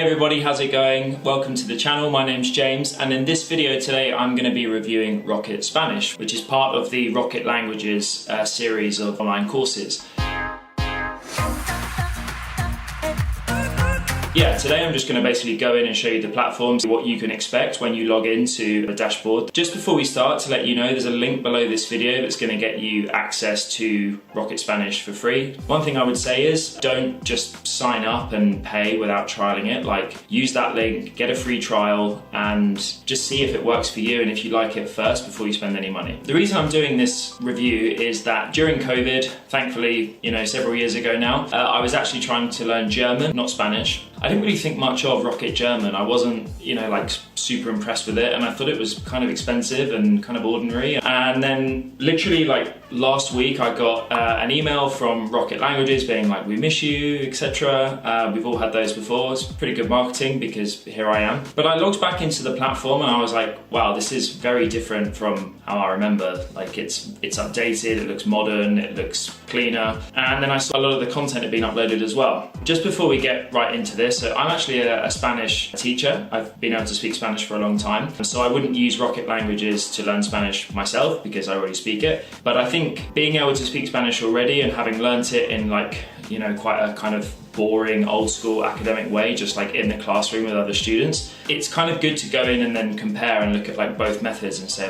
Hey everybody, how's it going? Welcome to the channel, my name's James, and in this video today I'm going to be reviewing Rocket Spanish, which is part of the Rocket Languages series of online courses. Yeah, today I'm just going to basically go in and show you the platforms, what you can expect when you log into the dashboard. Just before we start, to let you know, there's a link below this video that's going to get you access to Rocket Spanish for free. One thing I would say is don't just sign up and pay without trialing it. Like, use that link, get a free trial, and just see if it works for you and if you like it first before you spend any money. The reason I'm doing this review is that during COVID, thankfully, several years ago now, I was actually trying to learn German, not Spanish. I didn't really think much of Rocket German. I wasn't, super impressed with it, and I thought it was kind of expensive and kind of ordinary. And then literally last week I got an email from Rocket Languages being like, we miss you, etc. We've all had those before. It's pretty good marketing because here I am. But I logged back into the platform and I was like, wow, this is very different from how I remember. Like it's updated, it looks modern, it looks cleaner. And then I saw a lot of the content had been uploaded as well. Just before we get right into this, so I'm actually a Spanish teacher. I've been able to speak Spanish for a long time. So I wouldn't use Rocket Languages to learn Spanish myself because I already speak it. But I think being able to speak Spanish already and having learnt it in quite a kind of boring old school academic way, just like in the classroom with other students, it's kind of good to go in and then compare and look at both methods and say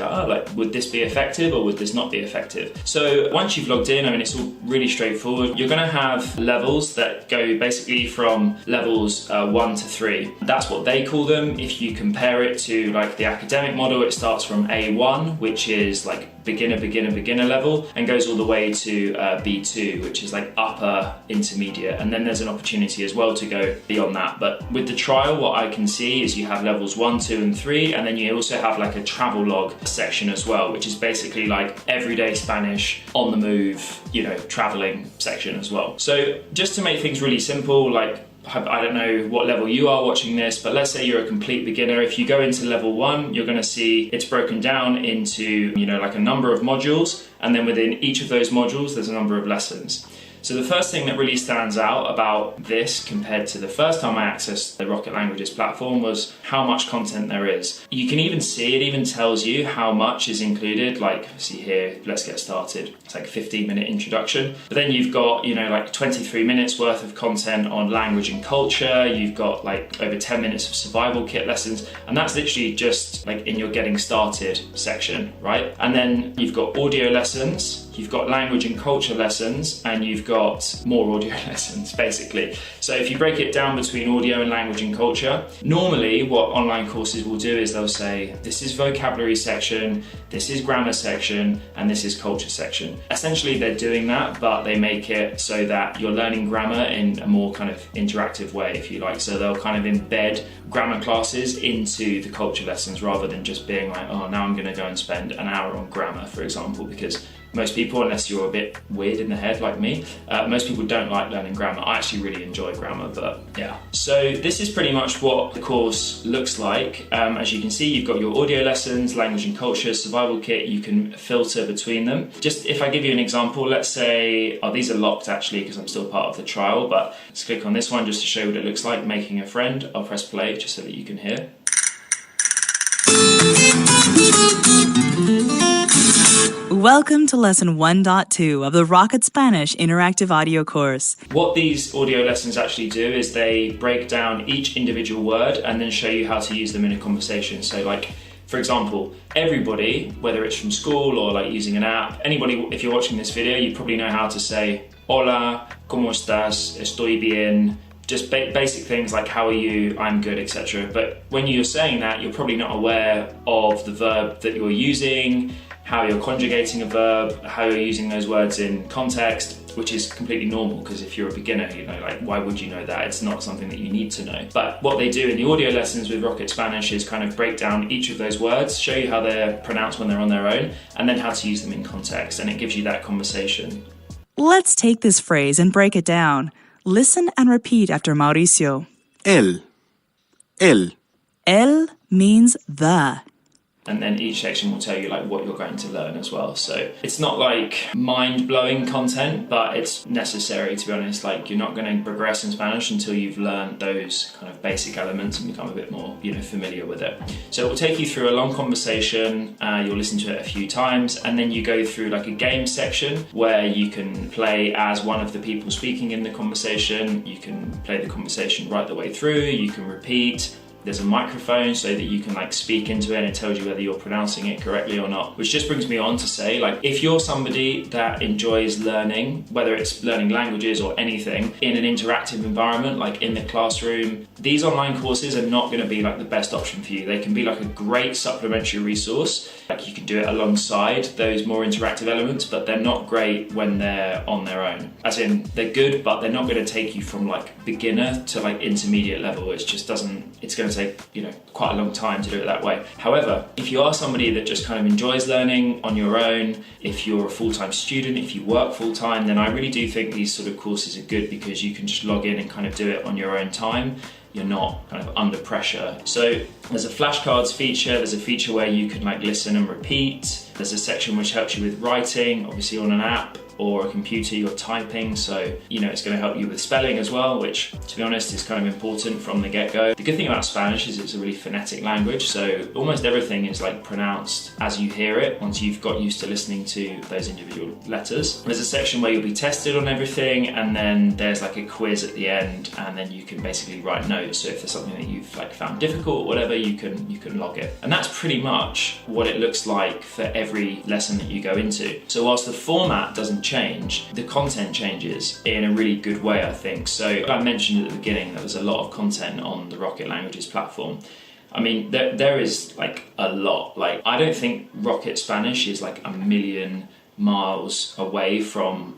would this be effective or would this not be effective? So once you've logged in, it's all really straightforward. You're going to have levels that go basically from levels 1 to 3. That's what they call them. If you compare it to the academic model, it starts from A1, which is beginner level, and goes all the way to B2, which is upper intermediate, and then there's an opportunity as well to go beyond that. But with the trial, what I can see is you have levels 1, 2 and 3, and then you also have a travel log section as well, which is basically everyday Spanish on the move, traveling section as well. So just to make things really simple, I don't know what level you are watching this, but let's say you're a complete beginner. If you go into level 1, you're going to see it's broken down into, a number of modules, and then within each of those modules, there's a number of lessons. So the first thing that really stands out about this compared to the first time I accessed the Rocket Languages platform was how much content there is. You can even see, it even tells you how much is included. See here, let's get started. It's 15-minute introduction. But then you've got, 23 minutes worth of content on language and culture. You've got over 10 minutes of survival kit lessons. And that's literally just in your getting started section, right? And then you've got audio lessons. You've got language and culture lessons, and you've got more audio lessons, basically. So if you break it down between audio and language and culture, normally what online courses will do is they'll say, this is vocabulary section, this is grammar section, and this is culture section. Essentially, they're doing that, but they make it so that you're learning grammar in a more kind of interactive way, if you like. So they'll kind of embed grammar classes into the culture lessons rather than just being now I'm going to go and spend an hour on grammar, for example, because most people, unless you're a bit weird in the head like me, most people don't like learning grammar. I actually really enjoy grammar, but yeah. So this is pretty much what the course looks like. As you can see, you've got your audio lessons, language and culture, survival kit. You can filter between them. Just if I give you an example, let's say, these are locked actually because I'm still part of the trial, but let's click on this one just to show what it looks like, making a friend. I'll press play just so that you can hear. Welcome to Lesson 1.2 of the Rocket Spanish Interactive Audio course. What these audio lessons actually do is they break down each individual word and then show you how to use them in a conversation. So for example, everybody, whether it's from school or using an app, anybody, if you're watching this video, you probably know how to say, hola, ¿cómo estás? Estoy bien. Just basic things like how are you, I'm good, etc. But when you're saying that, you're probably not aware of the verb that you're using, how you're conjugating a verb, how you're using those words in context, which is completely normal because if you're a beginner, why would you know that? It's not something that you need to know. But what they do in the audio lessons with Rocket Spanish is kind of break down each of those words, show you how they're pronounced when they're on their own, and then how to use them in context, and it gives you that conversation. Let's take this phrase and break it down. Listen and repeat after Mauricio. El. El means the. and then each section will tell you like what you're going to learn as well. So it's not like mind-blowing content, but it's necessary, to be honest. Like, you're not going to progress in Spanish until you've learned those kind of basic elements and become a bit more, familiar with it. So it will take you through a long conversation, you'll listen to it a few times, and then you go through like a game section where you can play as one of the people speaking in the conversation. You can play the conversation right the way through, you can repeat. There's a microphone so that you can like speak into it, and it tells you whether you're pronouncing it correctly or not. Which just brings me on to say, like, if you're somebody that enjoys learning, whether it's learning languages or anything, in an interactive environment, like in the classroom, these online courses are not going to be like the best option for you. They can be like a great supplementary resource. Like, you can do it alongside those more interactive elements, but they're not great when they're on their own. As in, they're good, but they're not going to take you from like beginner to like intermediate level. It just doesn't, it's going to take, quite a long time to do it that way. However, if you are somebody that just kind of enjoys learning on your own, if you're a full-time student, if you work full-time, then I really do think these sort of courses are good, because you can just log in and kind of do it on your own time. You're not kind of under pressure. So there's a flashcards feature, there's a feature where you can like listen and repeat. There's a section which helps you with writing, obviously on an app or a computer you're typing, so it's going to help you with spelling as well, which, to be honest, is kind of important from the get-go. The good thing about Spanish is it's a really phonetic language, so almost everything is like pronounced as you hear it once you've got used to listening to those individual letters. There's a section where you'll be tested on everything, and then there's like a quiz at the end, and then you can basically write notes. So if there's something that you've like found difficult or whatever, you can log it. And that's pretty much what it looks like for every lesson that you go into. So whilst the format doesn't change, the content changes in a really good way, I think. So I mentioned at the beginning there was a lot of content on the Rocket Languages platform. I mean, there is like a lot. Like, I don't think Rocket Spanish is like a million miles away from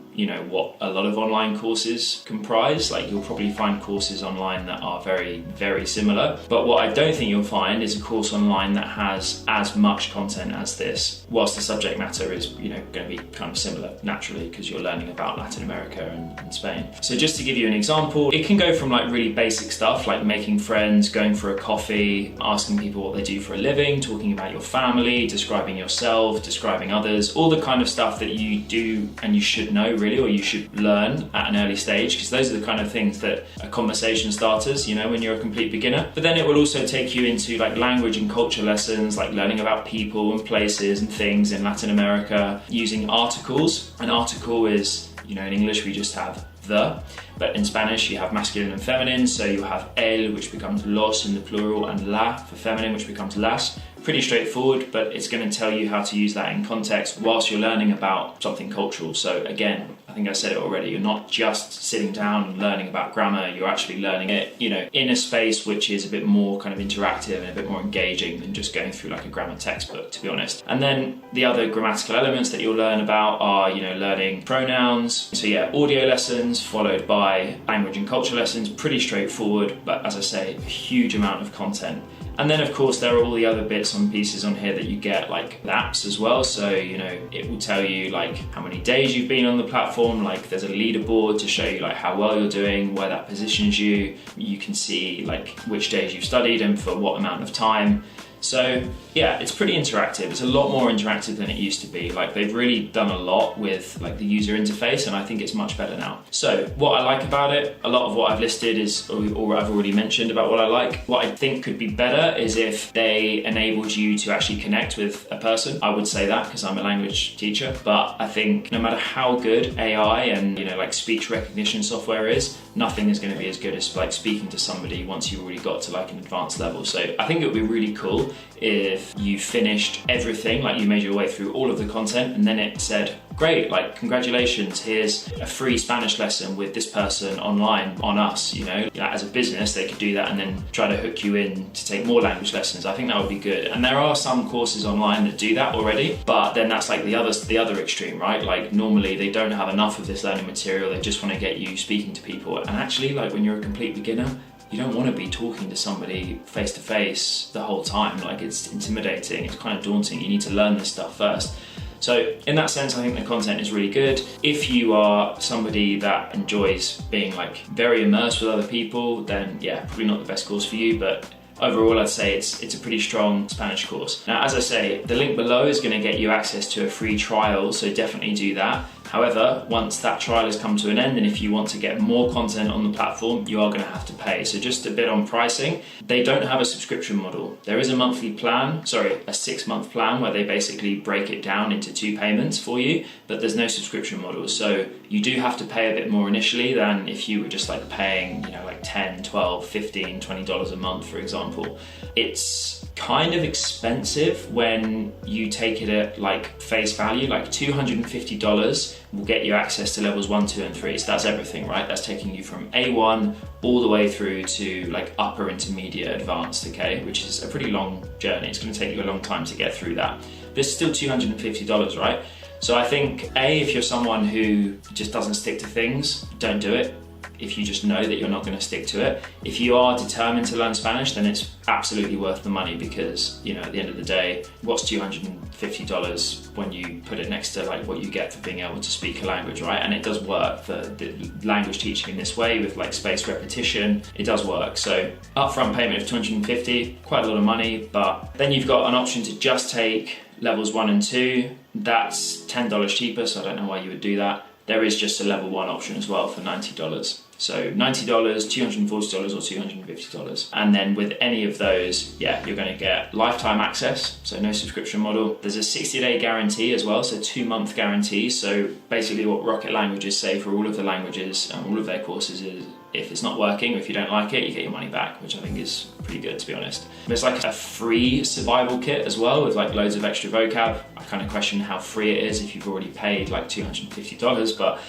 what a lot of online courses comprise. Like, you'll probably find courses online that are very, very similar, but what I don't think you'll find is a course online that has as much content as this, whilst the subject matter is going to be kind of similar naturally, because you're learning about Latin America and Spain. So just to give you an example, it can go from like really basic stuff like making friends, going for a coffee, asking people what they do for a living, talking about your family, describing yourself, describing others, all the kind of stuff that you do and you should know really, or you should learn at an early stage, because those are the kind of things that are conversation starters, when you're a complete beginner. But then it will also take you into like language and culture lessons, like learning about people and places and things in Latin America, using articles. An article is, in English we just have the, but in Spanish you have masculine and feminine, so you have el, which becomes los in the plural, and la for feminine, which becomes las. Pretty straightforward, but it's going to tell you how to use that in context whilst you're learning about something cultural. So again, I think I said it already, you're not just sitting down and learning about grammar, you're actually learning it, in a space which is a bit more kind of interactive and a bit more engaging than just going through like a grammar textbook, to be honest. And then the other grammatical elements that you'll learn about are, learning pronouns. So yeah, audio lessons followed by language and culture lessons, pretty straightforward, but as I say, a huge amount of content. And then of course there are all the other bits and pieces on here that you get, like apps as well. So, it will tell you like how many days you've been on the platform, like there's a leaderboard to show you like how well you're doing, where that positions you. You can see like which days you've studied and for what amount of time. So yeah, it's pretty interactive. It's a lot more interactive than it used to be. Like, they've really done a lot with like the user interface, and I think it's much better now. So what I like about it, a lot of what I've listed is, or I've already mentioned about what I like. What I think could be better is if they enabled you to actually connect with a person. I would say that because I'm a language teacher, but I think no matter how good AI and like speech recognition software is, nothing is going to be as good as like speaking to somebody once you've already got to like an advanced level. So I think it would be really cool if you finished everything, like you made your way through all of the content, and then it said, great, like congratulations, here's a free Spanish lesson with this person online on us. As a business they could do that and then try to hook you in to take more language lessons. I think that would be good, and there are some courses online that do that already, but then that's like the other extreme, right? Like, normally they don't have enough of this learning material, they just want to get you speaking to people, and actually, like, when you're a complete beginner, you don't want to be talking to somebody face to face the whole time. Like, it's intimidating, it's kind of daunting. You need to learn this stuff first. So in that sense, I think the content is really good. If you are somebody that enjoys being like very immersed with other people, then yeah, probably not the best course for you, but overall I'd say it's a pretty strong Spanish course. Now, as I say, the link below is going to get you access to a free trial, so definitely do that. However, once that trial has come to an end, and if you want to get more content on the platform, you are going to have to pay. So just a bit on pricing, they don't have a subscription model. There is a monthly plan, a 6-month plan where they basically break it down into 2 payments for you, but there's no subscription model. So you do have to pay a bit more initially than if you were just like paying, like $10, $12, $15, $20 a month, for example. It's kind of expensive when you take it at like face value. Like $250 will get you access to levels 1, 2, and 3. So that's everything, right? That's taking you from A1 all the way through to like upper intermediate advanced, okay? Which is a pretty long journey. It's going to take you a long time to get through that. But it's still $250, right? So I think, if you're someone who just doesn't stick to things, don't do it. If you just know that you're not going to stick to it. If you are determined to learn Spanish, then it's absolutely worth the money, because at the end of the day, what's $250 when you put it next to like what you get for being able to speak a language, right? And it does work for the language teaching in this way with like spaced repetition. It does work. So upfront payment of $250, quite a lot of money, but then you've got an option to just take levels 1 and 2. That's $10 cheaper, so I don't know why you would do that. There is just a level 1 option as well for $90. So $90, $240 or $250. And then with any of those, you're going to get lifetime access, so no subscription model. There's a 60-day guarantee as well, so 2-month guarantee. So basically what Rocket Languages say for all of the languages and all of their courses is, if it's not working, or if you don't like it, you get your money back, which I think is pretty good, to be honest. There's like a free survival kit as well with like loads of extra vocab. I kind of question how free it is if you've already paid like $250, but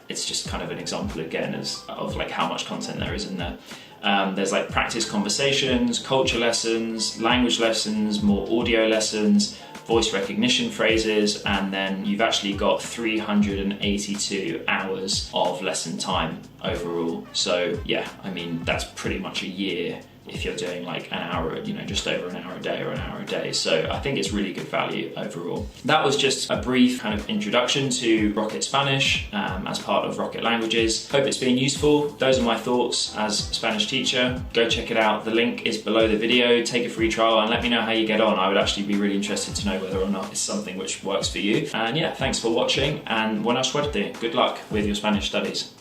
it's just kind of an example again of like how much content there is in there. There's like practice conversations, culture lessons, language lessons, more audio lessons, voice recognition phrases, and then you've actually got 382 hours of lesson time overall. So that's pretty much a year if you're doing like an hour, just over an hour a day or an hour a day. So I think it's really good value overall. That was just a brief kind of introduction to Rocket Spanish as part of Rocket Languages. Hope it's been useful. Those are my thoughts as a Spanish teacher. Go check it out. The link is below the video. Take a free trial and let me know how you get on. I would actually be really interested to know whether or not it's something which works for you. And thanks for watching, and buena suerte. Good luck with your Spanish studies.